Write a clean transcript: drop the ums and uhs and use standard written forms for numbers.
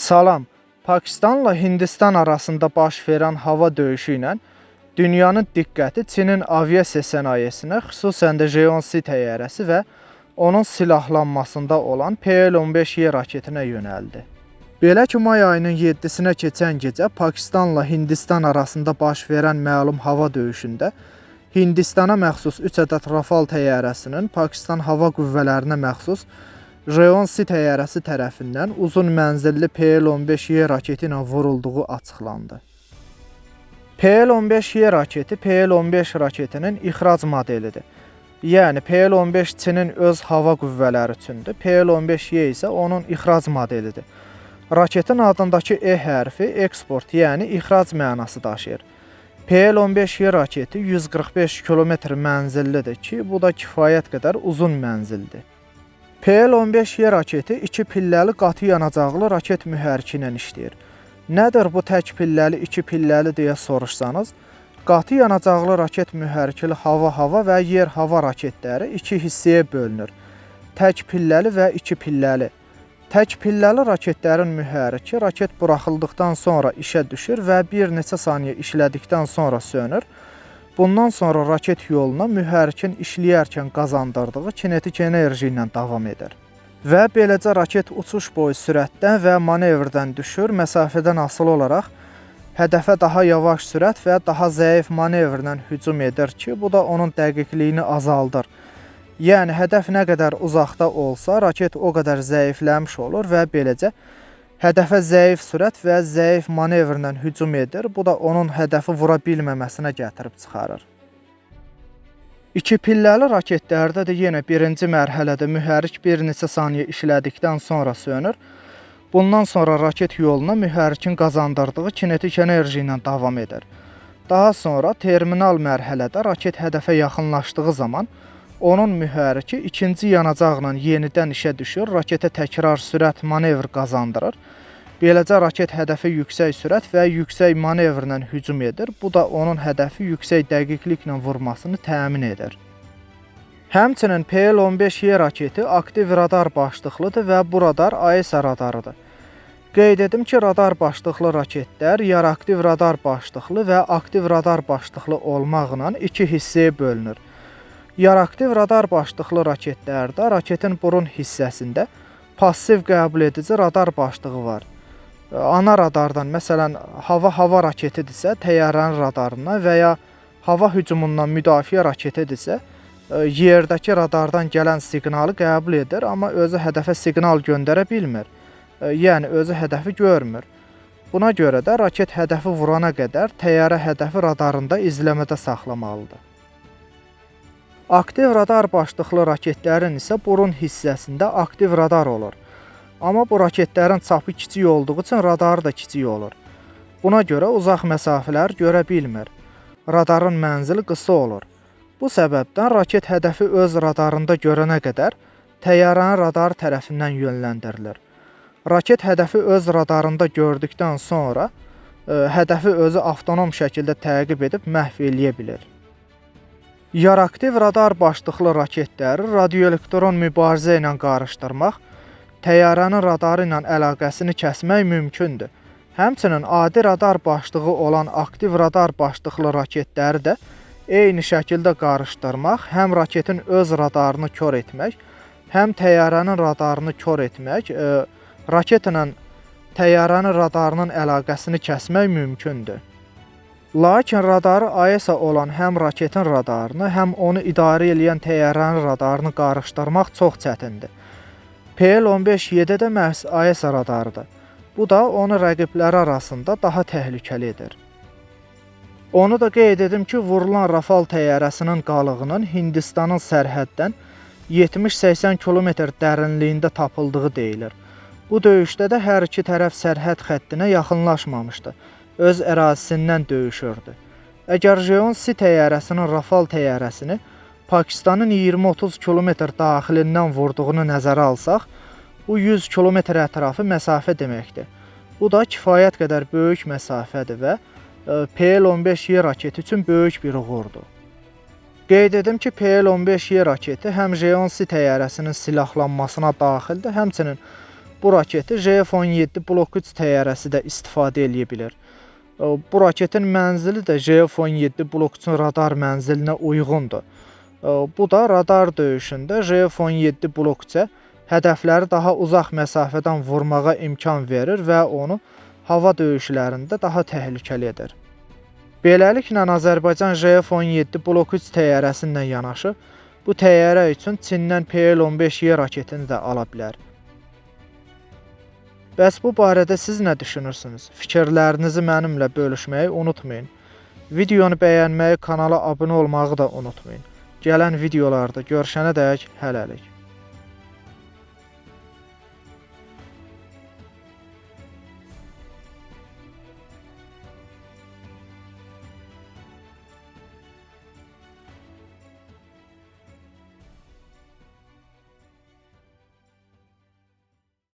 Salam. Pakistanla Hindistan arasında baş verən hava döyüşü ilə dünyanın diqqəti Çinin aviasiya sənayesinə, xüsusən də J-10C təyyarəsi və onun silahlanmasında olan PL-15Y raketinə yönəldi. Belə ki, may ayının 7-sinə keçən gecə Pakistanla Hindistan arasında baş verən məlum hava döyüşündə Hindistana məxsus 3 ədəd Rafale təyyarəsinin Pakistan hava qüvvələrinə məxsus J-10C təyyarəsi tərəfindən uzun mənzilli PL-15Y raketi ilə vurulduğu açıqlandı. PL-15Y raketi PL-15 raketinin ixrac modelidir. Yəni PL-15 Çinin öz hava qüvvələri üçündür, PL-15Y isə onun ixrac modelidir. Raketin adındakı E hərfi eksport, yəni ixrac mənası daşıyır. PL-15Y raketi 145 km mənzillidir ki, bu da kifayət qədər uzun mənzildir. PL-15Y raketi 2 pilləli qatı yanacaqlı raket mühərriki ilə işləyir. Nədir bu tək pilləli, 2 pilləli deyə soruşsanız, qatı yanacaqlı raket mühərrikli hava-hava və yer-hava raketləri 2 hissəyə bölünür. Tək pilləli və 2 pilləli. Tək pilləli raketlərin mühərriki raket buraxıldıqdan sonra işə düşür və bir neçə saniyə işlədikdən sonra sönür. Bundan sonra raket yoluna mühərrikin işləyərkən qazandırdığı kinetik enerji ilə davam edir. Və beləcə raket uçuş boyu sürətdən və manevrdən düşür, məsafədən asılı olaraq hədəfə daha yavaş sürət və daha zəif manevrlə hücum edir ki, bu da onun dəqiqliyini azaldır. Yəni, hədəf nə qədər uzaqda olsa, raket o qədər zəifləmiş olur və beləcə hədəfə zəif sürət və zəif manevrlə hücum edir. Bu da onun hədəfi vura bilməməsinə gətirib çıxarır. 2 pilləli raketlərdə də yenə birinci mərhələdə mühərrik bir neçə saniyə işlədikdən sonra sönür. Bundan sonra raket yoluna mühərrikin qazandırdığı kinetik enerji ilə davam edir. Daha sonra terminal mərhələdə raket hədəfə yaxınlaşdığı zaman onun mühərriki ikinci yanacaqla yenidən işə düşür, raketə təkrar sürət manevr qazandırır. Beləcə raket hədəfə yüksək sürət və yüksək manevrlə hücum edir. Bu da onun hədəfi yüksək dəqiqliklə vurmasını təmin edir. Həmçinin PL-15Y raketi aktiv radar başlıqlıdır və bu radar AESA radarıdır. Qeyd edim ki, radar başlıqlı raketlər yaraktiv radar başlıqlı və aktiv radar başlıqlı olmaqla 2 hissəyə bölünür. Yaraktiv radar başlıqlı raketlərdə raketin burun hissəsində passiv qəbul edici radar başlığı var. Ana radardan, məsələn, hava raketidirsə, təyyarənin radarından və ya hava hücumundan müdafiə raketidirsə, yerdəki radardan gələn siqnalı qəbul edir, amma özü hədəfə siqnal göndərə bilmir. Yəni, özü hədəfi görmür. Buna görə də raket hədəfi vurana qədər təyyarə hədəfi radarında izləmədə saxlamalıdır. Aktiv radar başlıqlı raketlərin isə burun hissəsində aktiv radar olur. Amma bu raketlərin çapı kiçik olduğu üçün radarı da kiçik olur. Buna görə uzaq məsafələr görə bilmir. Radarın mənzili qısa olur. Bu səbəbdən raket hədəfi öz radarında görənə qədər təyyarənin radarı tərəfindən yönləndirilir. Raket hədəfi öz radarında gördükdən sonra hədəfi özü avtonom şəkildə təqib edib məhv eləyə bilir. Yaraktiv radar başlıqlı raketləri radioelektron mübarizə ilə qarışdırmaq, təyyarənin radarı ilə əlaqəsini kəsmək mümkündür. Həmçinin adi radar başlığı olan aktiv radar başlıqlı raketləri də eyni şəkildə qarışdırmaq, həm raketin öz radarını kör etmək, həm təyyarənin radarını kör etmək, raketlə təyyarənin radarının əlaqəsini kəsmək mümkündür. Lakin radarı AESA olan həm raketin radarını, həm onu idarə edən təyyarənin radarını qarışdırmaq çox çətindir. PL-15Y də məhz AESA radarıdır. Bu da onu rəqibləri arasında daha təhlükəli edir. Onu da qeyd edim ki, vurulan Rafale təyyarəsinin qalığının Hindistanın sərhəddən 70-80 km dərinliyində tapıldığı deyilir. Bu döyüşdə də hər iki tərəf sərhəd xəttinə yaxınlaşmamışdı. Öz ərazisindən döyüşürdü. Əgər J-10C təyyarəsinin Rafale təyyarəsini Pakistanın 20-30 km daxilindən vurduğunu nəzərə alsaq, bu 100 km ətrafı məsafə deməkdir. Bu da kifayət qədər böyük məsafədir və PL-15Y raketi üçün böyük bir uğurdur. Qeyd edim ki, PL-15Y raketi həm J-10C təyyarəsinin silahlanmasına daxildir, həmçinin bu raketi JF-17 Block 3 təyyarəsi də istifadə edə bilər. Bu raketin mənzili də JF-17 Block 3-ün radar mənzilinə uyğundur. Bu da radar döyüşündə JF-17 Block 3-ə hədəfləri daha uzaq məsafədən vurmağa imkan verir və onu hava döyüşlərində daha təhlükəli edir. Beləliklə, Azərbaycan JF-17 Block 3 təyyarəsi ilə yanaşı, bu təyyarə üçün Çindən PL-15Y raketini də ala bilər. Bəs bu barədə siz nə düşünürsünüz? Fikirlərinizi mənimlə bölüşməyi unutmayın. Videonu bəyənməyi, kanala abunə olmağı da unutmayın. Gələn videolarda görüşənədək hələlik.